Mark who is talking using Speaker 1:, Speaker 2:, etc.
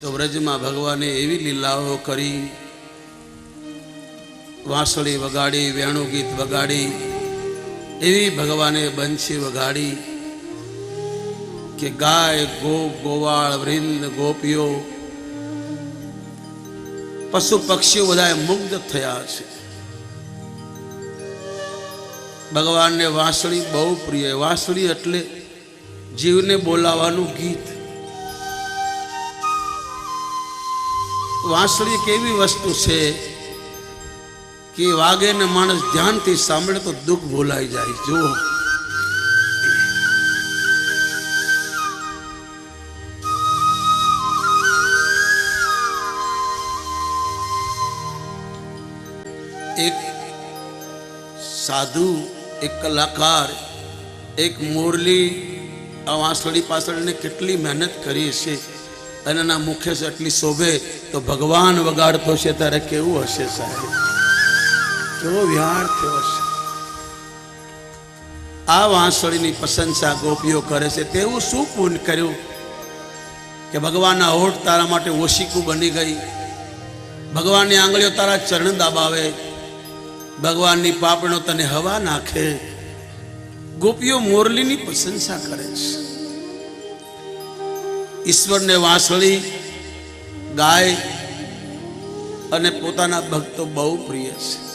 Speaker 1: તો વ્રજમાં ભગવાને એવી લીલાઓ કરી, વાંસળી વગાડી, વેણુ ગીત વગાડી, એવી ભગવાને બંછી વગાડી કે ગાય, ગોપ, ગોવાળ, વૃંદ, ગોપીઓ, પશુ પક્ષીઓ બધા મુગ્ધ થયા છે. ભગવાનને વાંસળી બહુ પ્રિય. વાંસળી એટલે જીવને બોલાવાનું ગીત. વાંસળી એક એવી વસ્તુ છે કે વાગે ને માણસ ધ્યાનથી સાંભળે તો દુઃખ ભૂલાઈ જાય. જુઓ, એક સાધુ, એક કલાકાર, એક મુરલી આ વાંસળી પાછળ ને કેટલી મહેનત કરી છે અને એના મુખે છે એટલી શોભે, તો ભગવાન વગાડતો છે ત્યારે કેવું હશે સાહેબ, કેવો વિહાર થયો હશે. આ વાંસળીની પ્રશંસા ગોપીઓ કરે છે. તેવું શું પુણ્ય કર્યું કે ભગવાનના હોઠ તારા માટે ઓશિકું બની ગઈ, ભગવાનની આંગળીઓ તારા ચરણ દાબાવે, ભગવાનની પાપણો તને હવા નાખે. ગોપીઓ મોરલીની પ્રશંસા કરે છે. ઈશ્વરને વાંસળી, ગાય અને પોતાના ભક્તો બહુ પ્રિય છે.